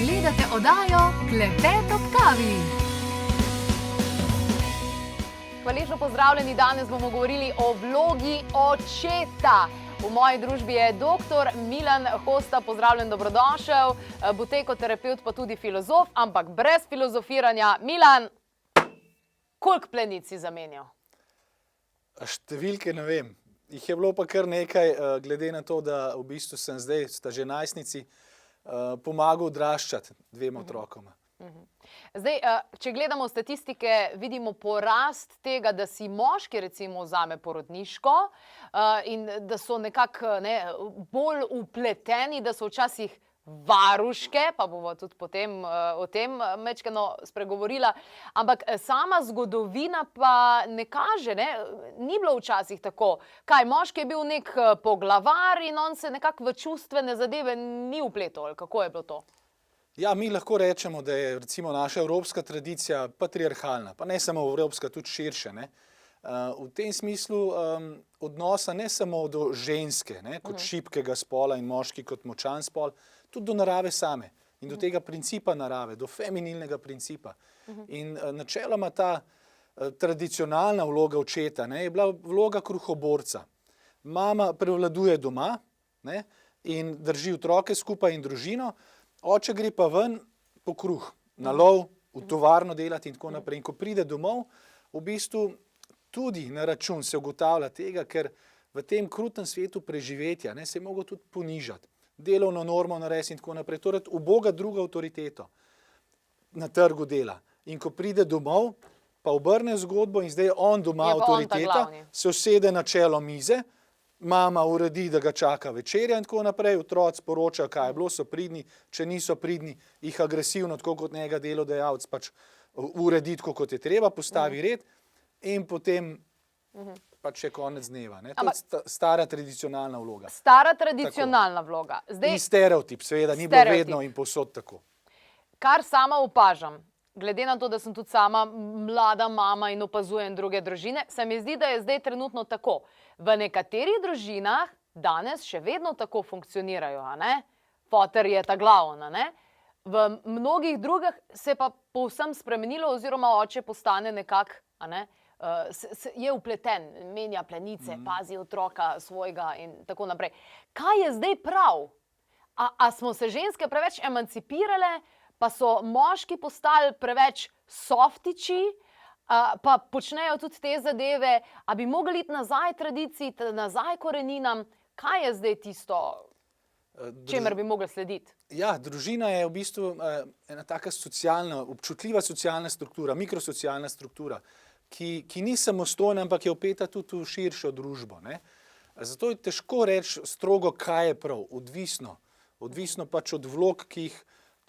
Gledate oddajo Klepet ob kavi. Hvaležno pozdravljeni, danes bomo govorili o vlogi očeta. V moji družbi je dr. Milan Hosta, pozdravljen, dobrodošel, butekoterapevt pa tudi filozof, ampak brez filozofiranja. Milan, koliko plenic si zamenjal? Številke ne vem. Jih je bilo pa kar nekaj, glede na to, da v bistvu sem zdaj, sta že najstnici, pomagal odraščati dvema otrokoma. Zdaj, če gledamo statistike, vidimo porast tega, da si moški recimo vzame porodniško in da so nekako bolj vpleteni, da so včasih varuške, pa bomo tudi potem o tem majčkeno spregovorila, ampak sama zgodovina pa ne kaže, ni bilo včasih tako. Kaj, moški je bil nek poglavar in on se nekako v čustvene zadeve ni vpletal, ali kako je bilo to? Ja, mi lahko rečemo, da je recimo naša evropska tradicija patriarhalna, pa ne samo evropska, tudi širše. V tem smislu odnosa ne samo do ženske, kot šibkega spola in moški kot močan spol, tudi do narave same in do tega principa narave, do feminilnega principa. In načeloma ta tradicionalna vloga očeta je bila vloga kruhoborca. Mama prevladuje doma in drži otroke skupaj in družino, oče gre pa ven po kruh, na lov, v tovarno delati in tako naprej. In ko pride domov, v bistvu tudi na račun se ugotavlja tega, ker v tem krutem svetu preživetja se je mogel tudi ponižati, delovno normo narediti in tako naprej, torej uboga druga avtoriteto na trgu dela. In ko pride domov, pa obrne zgodbo in zdaj je on doma avtoriteta, se usede na čelo mize, mama uredi, da ga čaka večerja in tako naprej, otroci poročajo, kaj je bilo, so pridni, če niso pridni, jih agresivno, tako kot njega delodajalec pač uredi, tako kot je treba, postavi red in potem pač je konec dneva. To je stara tradicionalna vloga. Stara tradicionalna vloga. In stereotip, seveda, ni bilo vedno in povsod tako. Kar sama opažam, glede na to, da sem tudi sama mlada mama in opazujem druge družine, se mi zdi, da je zdaj trenutno tako. V nekaterih družinah danes še vedno tako funkcionirajo, foter je ta glavna, v mnogih drugih se pa povsem spremenilo oziroma oče postane nekako, je vpleten, menja plenice, pazi otroka svojega in tako naprej. Kaj je zdaj prav? A smo se ženske preveč emancipirale, pa so moški postali preveč softiči, pa počnejo tudi te zadeve, a bi mogli iti nazaj tradiciji, nazaj koreninam? Kaj je zdaj tisto, čemer bi mogli slediti? Ja, družina je v bistvu ena taka socialna, občutljiva socialna struktura, mikrosocialna struktura, ki ni samostojna, ampak je vpeta tudi v širšo družbo. Zato je težko reči strogo, kaj je prav, odvisno pač od vlog, ki jih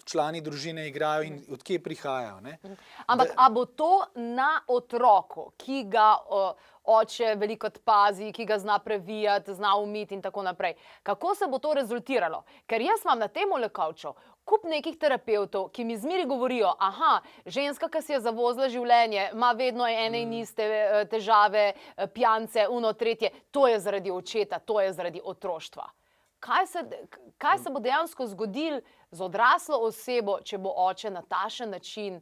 člani družine igrajo in od kje prihajajo. Ampak a bo to na otroku, ki ga oče veliko pazi, ki ga zna previjati, zna umiti in tako naprej? Kako se bo to rezultiralo? Ker jaz imam na tem kavču kup nekih terapevtov, ki mi zmeri govorijo, ženska, ki si je zavozila življenje, ima vedno ene in iste težave, pijance, tretje, to je zaradi očeta, to je zaradi otroštva. Kaj se bo dejansko zgodilo z odraslo osebo, če bo oče na takšen način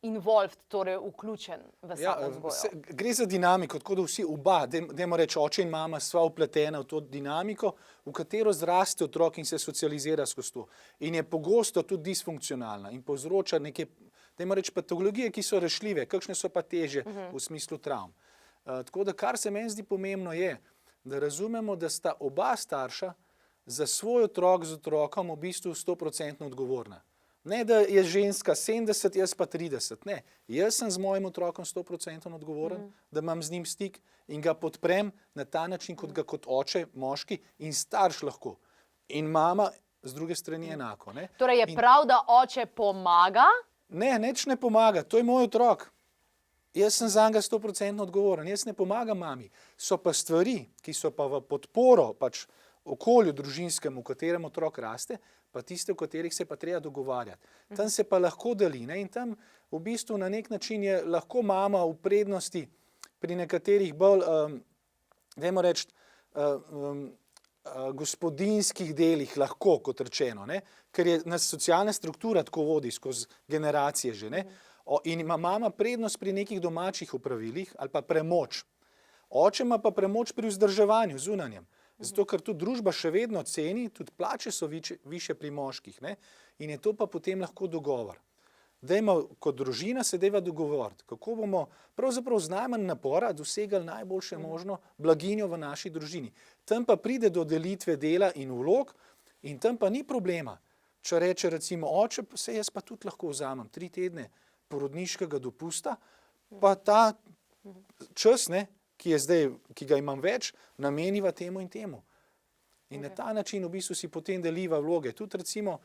involved, torej vključen v samo vzgojo? Gre za dinamiko, tako da vsi oba, dajmo reči, oče in mama sva vpletena v to dinamiko, v katero zraste otrok in se socializira skozi to. In je pogosto tudi disfunkcionalna in povzroča neke, dajmo reči, patologije, ki so rešljive, kakšne so pa težje v smislu travm. Tako da, kar se meni zdi pomembno je, da razumemo, da sta oba starša za svoj otrok z otrokom v bistvu 100% odgovorna. Ne, da je ženska 70, jaz pa 30. Ne, jaz sem z mojim otrokom 100% odgovoren, da imam z njim stik in ga podprem na ta način, kot ga kot oče, moški in starš lahko. In mama z druge strani enako. Torej je prav, da oče pomaga? Ne, nič ne pomaga, to je moj otrok. Jaz sem za njega 100% odgovoren, jaz ne pomagam mami. So pa stvari, ki so pa v podporo pač okolju družinskemu, v katerem otrok raste, pa tiste, v katerih se pa treba dogovarjati. Tam se pa lahko deli in tam v bistvu na nek način je lahko mama v prednosti pri nekaterih bolj, dajmo reči, gospodinjskih delih lahko, kot rečeno, ne, ker je nas socialna struktura tako vodi skozi generacije že, ne, in ima mama prednost pri nekih domačih opravilih ali pa premoč. Oče ima pa premoč pri vzdrževanju zunanjem. Zato, ker tudi družba še vedno ceni, tudi plače so više pri moških, ne, in je to pa potem lahko dogovor. Dajmo kot družina se deva dogovoriti, kako bomo pravzaprav z najmanj napora dosegali najboljše možno blaginjo v naši družini. Tam pa pride do delitve dela in vlog in tam pa ni problema. Če reče recimo oče, se jaz pa tudi lahko vzamem 3 tedne porodniškega dopusta, pa ta čas, ne, ki je zdaj, ki ga imam več, nameniva temu in temu. In na ta način v bistvu si potem deliva vloge. Tudi recimo,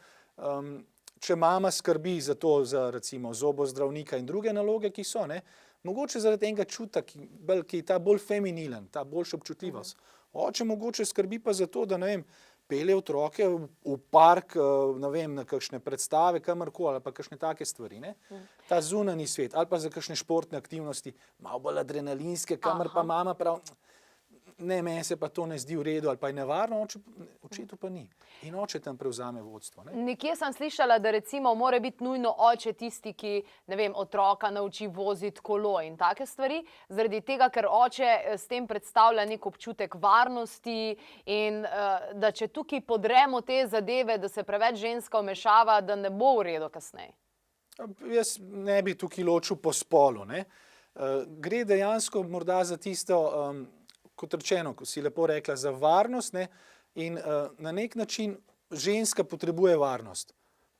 če mama skrbi za to, za recimo zobozdravnika in druge naloge, ki so, ne, mogoče zaradi enega čuta, ki je ta bolj feminilen, ta boljša občutljivost. Oče mogoče skrbi pa za to, da ne vem, pelje otroke v park, ne vem, na kakšne predstave, kamorkoli, ali pa kakšne take stvari, ne. Ta zunanji svet, ali pa za kakšne športne aktivnosti, malo bolj adrenalinske, kamor pa mama prav, ne, meni se pa to ne zdi v redu, ali pa je nevarno, očetu pa ni. In oče tam prevzame vodstvo. Ne? Nekje sem slišala, da recimo mora biti nujno oče tisti, ki, ne vem, otroka nauči voziti kolo in take stvari, zaradi tega, ker oče s tem predstavlja nek občutek varnosti in da če tukaj podremo te zadeve, da se preveč ženska vmešava, da ne bo v redu kasneje. Jaz ne bi tukaj ločil po spolu. Ne? Gre dejansko morda za tisto, kot rečeno, ko si lepo rekla, za varnost, ne, in na nek način ženska potrebuje varnost.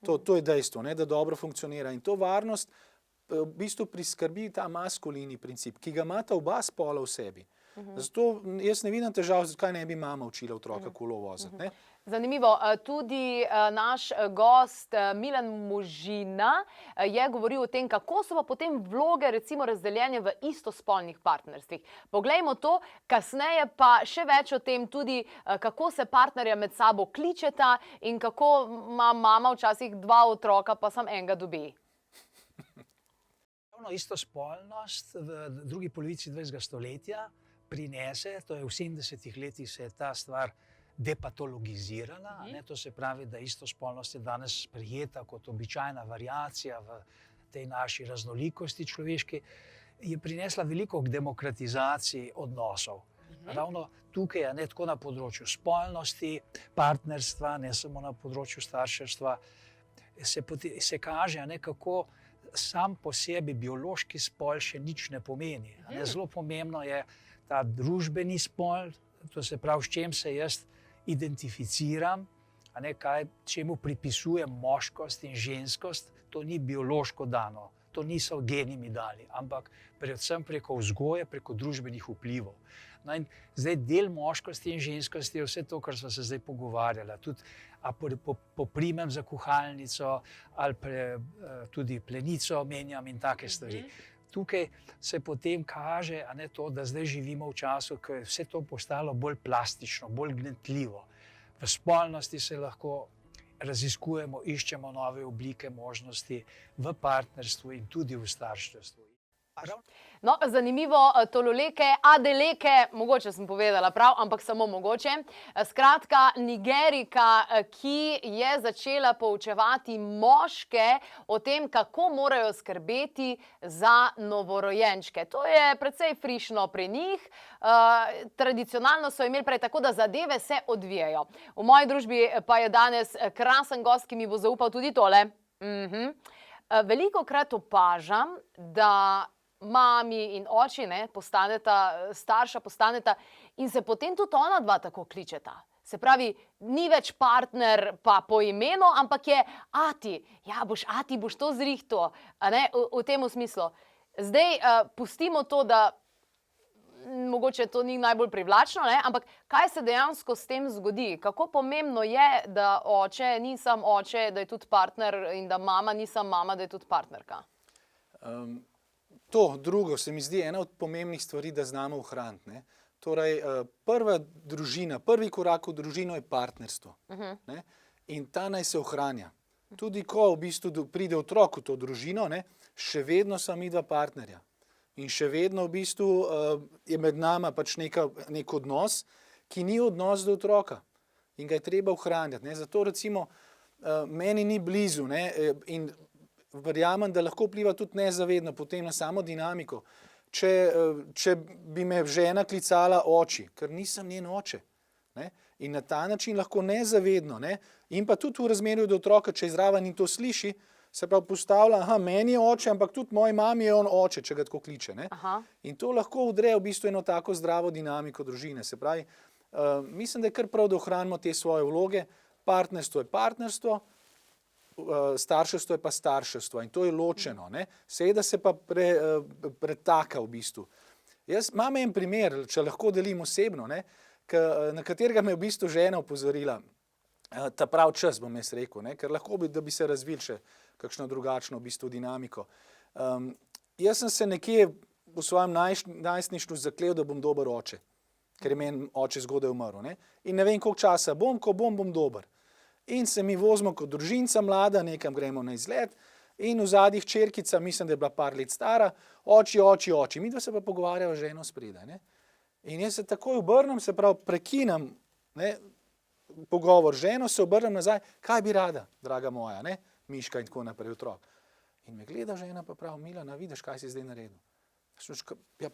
To je dejstvo, ne, da dobro funkcionira. In to varnost v bistvu priskrbi ta maskulini princip, ki ga imata oba spola v sebi. Zato jaz ne vidim težav, zakaj ne bi mama učila otroka kolo voziti. Ne. Zanimivo. Tudi naš gost Milan Možina je govoril o tem, kako so pa potem vloge recimo razdeljene v istospolnih partnerstvih. Poglejmo to, kasneje pa še več o tem tudi, kako se partnerja med sabo kličeta in kako ima mama včasih 2 otroka, pa samo enega dobi. Istospolnost v drugi polovici 20. stoletja prinese, to je v 70. letih se je ta stvar depatologizirala, ne, to se pravi, da istospolnost je danes sprejeta kot običajna variacija v tej naši raznolikosti človeški, je prinesla veliko k demokratizaciji odnosov. Ravno tukaj, ne tako na področju spolnosti, partnerstva, ne samo na področju starševstva, se kaže, ne, kako sam po sebi biološki spol še nič ne pomeni. Ne, zelo pomembno je ta družbeni spol, to se pravi, s čem se jaz identificiram, a ne, čemu pripisujem moškost in ženskost, to ni biološko dano, to niso geni mi dali, ampak predvsem preko vzgoje, preko družbenih vplivov. No in zdaj del moškosti in ženskosti je vse to, kar smo se zdaj pogovarjali. Tudi poprimem za kuhalnico ali tudi plenico menjam in take stvari. Tukaj se potem kaže, a ne, to, da zdaj živimo v času, ko je vse to postalo bolj plastično, bolj gnetljivo. V spolnosti se lahko raziskujemo, iščemo nove oblike možnosti v partnerstvu in tudi v starševstvu. No, zanimivo, tololeke, adeleke, mogoče sem povedala prav, ampak samo mogoče. Skratka, Nigerika, ki je začela poučevati moške o tem, kako morajo skrbeti za novorojenčke. To je precej frišno pri njih. Tradicionalno so imeli prej tako, da zadeve se odvijajo. V moji družbi pa je danes krasen gost, ki mi bo zaupal tudi tole. Velikokrat opažam, da mami in oči, ne, starša postaneta in se potem tudi ona dva tako kličeta. Se pravi, ni več partner pa po imenu, ampak je ati. Ja, ati, boš to zrihto, v tem smislu. Zdaj pustimo to, da mogoče to ni najbolj privlačno, ne, ampak kaj se dejansko s tem zgodi? Kako pomembno je, da oče ni sam oče, da je tudi partner in da mama ni sam mama, da je tudi partnerka? To drugo se mi zdi ena od pomembnih stvari, da znamo ohraniti. Ne. Torej, prva družina, prvi korak v družino je partnerstvo. Ne. In ta naj se ohranja. Tudi ko v bistvu pride otrok v to družino, ne, še vedno so midva partnerja. In še vedno v bistvu je med nama pač nek odnos, ki ni odnos do otroka. in ga je treba ohranjati. Ne. Zato recimo meni ni blizu, ne, in verjamem, da lahko vpliva tudi nezavedno potem na samo dinamiko. Če bi me žena klicala oči, ker nisem njen oče. Ne? In na ta način lahko nezavedno, ne? In pa tudi v razmerju do otroka, če izraven in to sliši, se pravi postavlja, meni je oče, ampak tudi moji mami je on oče, če ga tako kliče. Ne? In to lahko vdre v bistvu eno tako zdravo dinamiko družine. Se pravi, mislim, da je kar prav, da ohranimo te svoje vloge. Partnerstvo je partnerstvo, starševstvo je pa starševstvo in to je ločeno. Ne? Seveda se pa pretaka v bistvu. Jaz imam en primer, če lahko delim osebno, ne? Na katerega me je v bistvu žena opozorila. Ta prav čas, bom jaz rekel, ne? Ker lahko bi, da bi se razvil še kakšno drugačno v bistvu dinamiko. Jaz sem se nekje v svojem najstništvu zaklel, da bom dober oče, ker je meni oče zgodaj umrl. Ne? In ne vem, koliko časa bom, ko bom dober. In se mi vozimo kot družinca mlada, nekam gremo na izlet in v zadnjih hčerkica, mislim, da je bila par let stara, oči. Midva se pa pogovarjava z ženo spredaj. Ne? In jaz se takoj obrnem, se pravi prekinem, ne, pogovor z ženo, se obrnem nazaj, kaj bi rada, draga moja, ne, Miška in tako naprej, otrok. In me gleda žena pa pravi, Milana, vidiš, kaj si zdaj naredil. Ja,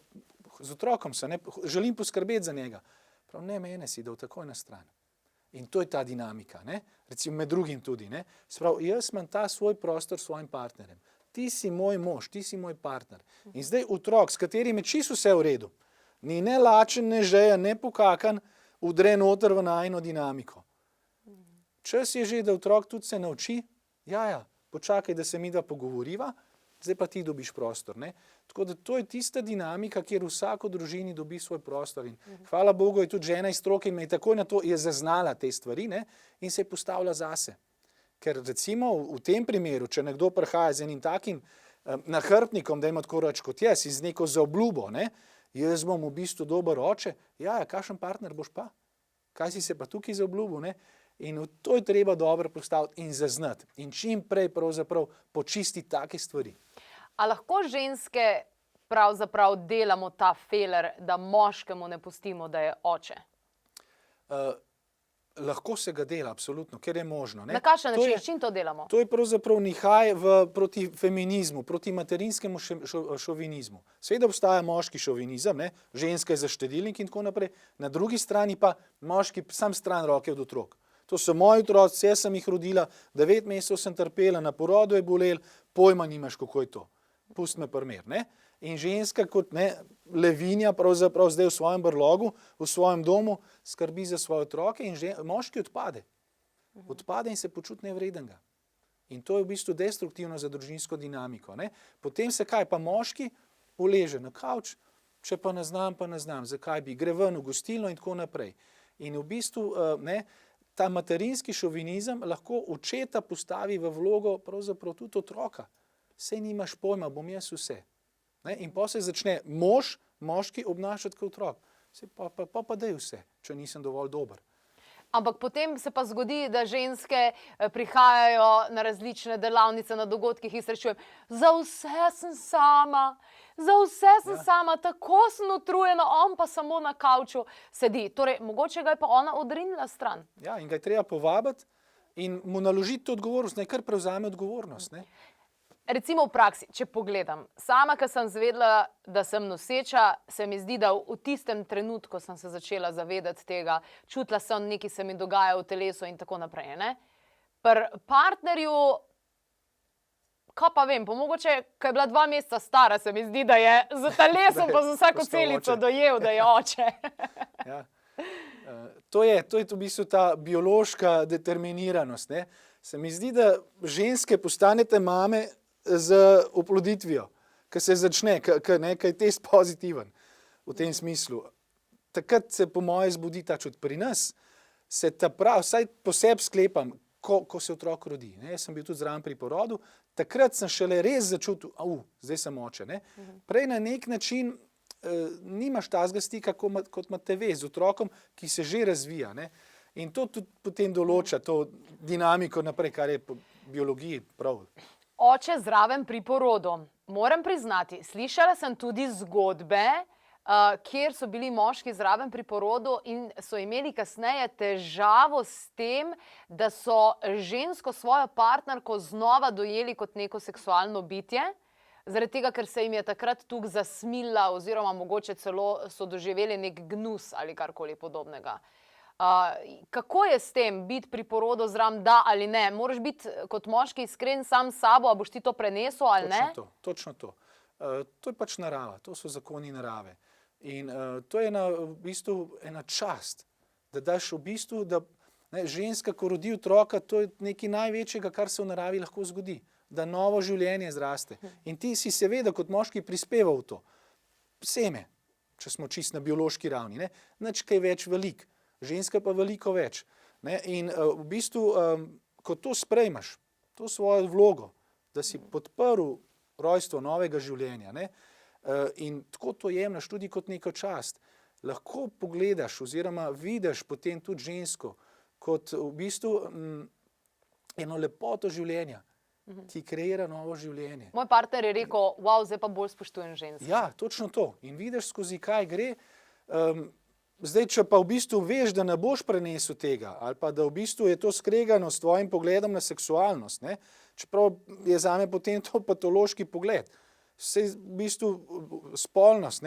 z otrokom sem, ne, želim poskrbeti za njega. Prav, ne, mene si dal takoj na stran. In to je ta dinamika, ne, recimo med drugim tudi, ne. Se pravi, jaz imam ta svoj prostor s svojim partnerjem. Ti si moj mož, ti si moj partner. In zdaj otrok, s katerim je čisto vse v redu, ni ne lačen, ne žeja, ne pokakan, vdre noter v najino dinamiko. Čas je že, da otrok tudi se nauči, počakaj, da se midva pogovoriva, zdaj pa ti dobiš prostor. Ne? Tako da to je tista dinamika, kjer vsako družini dobi svoj prostor. In hvala Bogu je tudi žena iz stroke in me je takoj na to je zaznala te stvari, ne? In se je postavila zase. Ker recimo v tem primeru, če nekdo prihaja z enim takim nahrbtnikom, da ima tako reč kot jaz, in z neko zaobljubo, ne? Jaz bom v bistvu dober oče, kakšen partner boš pa? Kaj si se pa tukaj zaobljubil, ne? In to je treba dobro postaviti in zaznati. In čim prej pravzaprav počistiti take stvari. A lahko ženske pravzaprav delamo ta feler, da moškemu ne pustimo, da je oče? Lahko se ga dela, absolutno, ker je možno. Ne? Na kakšen način, s čim to delamo? To je pravzaprav nihaj proti feminizmu, proti materinskemu šovinizmu. Seveda obstaja moški šovinizem, ne? Ženska je zaštedilnik in tako naprej, na drugi strani pa moški sam stran roke od otrok. To so moji otroci, jaz sem jih rodila, 9 mesecev sem trpela, na porodu je bolel, pojma nimaš, kako je to. Pust me primer, ne? In ženska kot levinja pravzaprav zdaj v svojem brlogu, v svojem domu, skrbi za svoje otroke in moški odpade. Odpade in se počuti nevredenega. In to je v bistvu destruktivno za družinsko dinamiko. Ne? Potem se kaj, pa moški uleže na kavč, če pa ne znam, zakaj bi, gre ven v gostilno in tako naprej. In v bistvu ta materinski šovinizem lahko očeta postavi v vlogo pravzaprav tudi otroka. Sej nimaš pojma, bom jaz vse. Ne? In pa se začne moški obnašati kot otrok. Pa daj vse, če nisem dovolj dober. Ampak potem se pa zgodi, da ženske prihajajo na različne delavnice, na dogodkih in srečujem, za vse sem sama, tako sem utrujena, on pa samo na kavču sedi. Torej, mogoče ga je pa ona odrinila stran. Ja, in ga je treba povabiti in mu naložiti to odgovornost, naj kar prevzame odgovornost. Ne? Recimo v praksi, če pogledam, sama, ko sem zvedela, da sem noseča, se mi zdi, da v tistem trenutku sem se začela zavedati tega, čutila sem, nekaj se mi dogaja v telesu in tako naprej. Ne? Pri partnerju, kaj pa vem, mogoče, ko je bila 2 meseca stara, se mi zdi, da je za telesom pa za vsako celico dojel, da je oče. Ja. To je v bistvu ta biološka determiniranost. Ne? Se mi zdi, da ženske postanete mame z oploditvijo, ko se začne, ko je test pozitiven v tem smislu. Takrat se po moje zbudi ta čut. Pri nas se ta prav, vsaj posebej sklepam, ko se otrok rodi. Ne? Jaz sem bil tudi zraven pri porodu, takrat sem šele res začutil, zdaj sem oče. Ne? Prej na nek način nimaš tazga stika, kot imate ve z otrokom, ki se že razvija. Ne? In to tudi potem določa to dinamiko naprej, kar je po biologiji prav. Oče zraven pri porodu. Moram priznati, slišala sem tudi zgodbe, kjer so bili moški zraven pri porodu in so imeli kasneje težavo s tem, da so žensko svojo partnerko znova dojeli kot neko seksualno bitje, zaradi tega, ker se jim je takrat tukaj zasmila oziroma mogoče celo so doživeli nek gnus ali karkoli podobnega. Kako je s tem biti pri porodu zraven, da ali ne? Moraš biti kot moški iskren sam s sabo, a boš ti to prenesel ali ne? Točno to. To je pač narava, to so zakoni narave. In to je v bistvu ena čast, da daš v bistvu, da ženska, ko rodi otroka, to je nekaj največjega, kar se v naravi lahko zgodi, da novo življenje zraste. In ti si seveda kot moški prispeval v to. Seme, če smo čist na biološki ravni, nič kaj več velik, ženska pa veliko več. In v bistvu, ko to sprejmaš, to svojo vlogo, da si podprl rojstvo novega življenja, in tako to jemlješ tudi kot neko čast, lahko pogledaš oziroma vidiš potem tudi žensko kot v bistvu eno lepoto življenja, ki kreira novo življenje. Moj partner je rekel, wow, zdaj pa bolj spoštujem ženske. Ja, točno to. In vidiš, skozi kaj gre. Zdaj, če pa v bistvu veš, da ne boš prenesel tega, ali pa da v bistvu je to skregano s tvojim pogledom na seksualnost, čeprav je zame potem to patološki pogled. Vse v bistvu spolnost,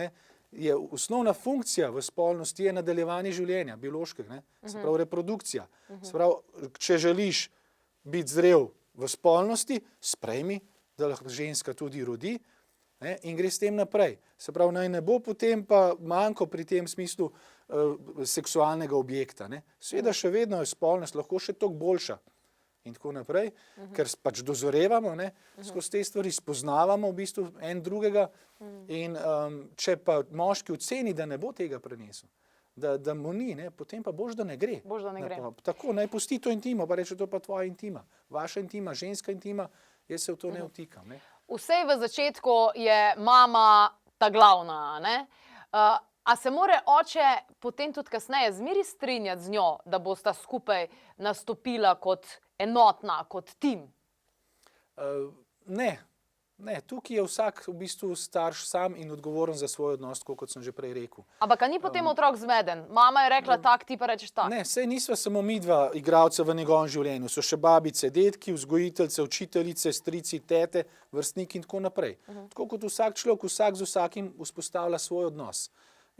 je osnovna funkcija v spolnosti je nadaljevanje življenja, biološkega, se pravi reprodukcija. Se pravi, če želiš biti zrel v spolnosti, sprejmi, da lahko ženska tudi rodi, in gre s tem naprej. Se pravi, naj ne bo potem pa manjko pri tem smislu seksualnega objekta. Seveda še vedno je spolnost lahko še toliko boljša in tako naprej, ker pač dozorevamo, skozi te stvari spoznavamo v bistvu en drugega in če pa moški oceni, da ne bo tega prenesel, da mu ni, potem pa bož, da ne gre. Bož, da ne gre. Tako, naj pusti to intimo, pa reče, to pa tvoja intima, vaša intima, ženska intima, jaz se v to ne vtikam. Vsej v začetku je mama ta glavna, a se more oče potem tudi kasneje zmeri strinjati z njo, da bosta skupaj nastopila kot enotna, kot tim? Ne. Tukaj je vsak v bistvu starš sam in odgovoren za svoj odnos, kot sem že prej rekel. Ampak a ni potem otrok zmeden? Mama je rekla tak, ti pa rečeš tak. Ne, saj nisva samo midva igralca v njegovem življenju. So še babice, dedki, vzgojiteljice, učiteljice, strici, tete, vrstniki in tako naprej. Tako kot vsak človek, vsak z vsakim vzpostavlja svoj odnos.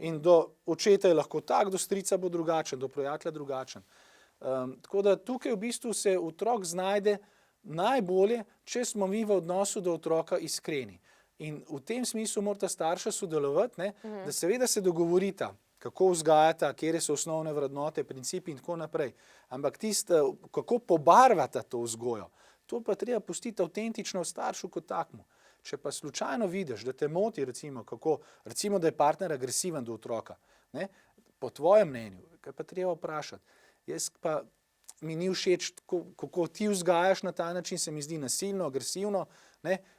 In do očeta je lahko tak, do strica bo drugačen, do prijatelja drugačen. Tako da tukaj v bistvu se otrok znajde najbolje, če smo mi v odnosu do otroka iskreni. In v tem smislu morata starša sodelovati, da seveda se dogovorita, kako vzgajata, kje so osnovne vrednote, principi in tako naprej. Ampak kako pobarvata to vzgojo, to pa treba pustiti avtentično v staršu kot takmu. Če pa slučajno vidiš, da te moti, recimo, da je partner agresiven do otroka, po tvojem mnenju, kaj pa treba vprašati. Jaz pa mi ni všeč, kako ti vzgajaš na ta način, se mi zdi nasilno, agresivno,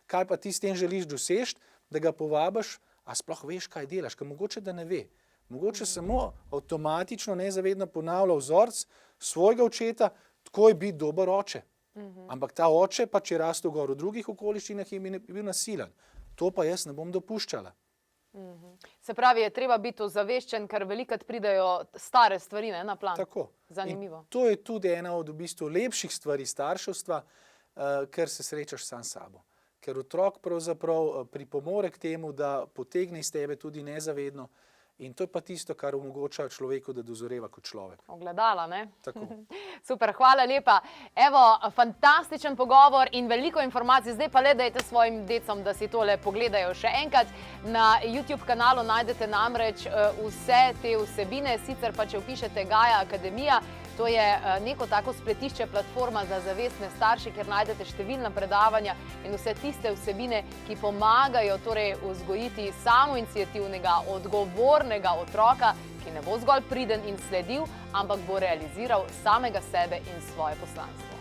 kaj pa ti s tem želiš doseči, da ga povabiš, a sploh veš, kaj delaš, ker mogoče da ne ve. Mogoče samo avtomatično, nezavedno ponavlja vzorec svojega očeta, tako je biti dober oče. Ampak ta oče pa, če je rastel gor v drugih okoliščinah, je bil nasilen. To pa jaz ne bom dopuščala. Se pravi, je treba biti ozaveščen, ker velikokrat pridejo stare stvari na plan. Tako. Zanimivo. In to je tudi ena od v bistvu lepših stvari starševstva, ker se srečaš sam s sabo. Ker otrok pravzaprav pripomore k temu, da potegne iz tebe tudi nezavedno. In to je pa tisto, kar omogoča človeku, da dozoreva kot človek. Ogledala, ne? Tako. Super, hvala lepa. Evo, fantastičen pogovor in veliko informacij. Zdaj pa le dajte svojim decom, da si tole pogledajo še enkrat. Na YouTube kanalu najdete namreč vse te vsebine, sicer pa če vpišete Gaja Akademija, to je neko tako spletišče, platforma za zavestne starše, kjer najdete številna predavanja in vse tiste vsebine, ki pomagajo torej vzgojiti samoiniciativnega, odgovornega otroka, ki ne bo zgolj priden in sledljiv, ampak bo realiziral samega sebe in svoje poslanstvo.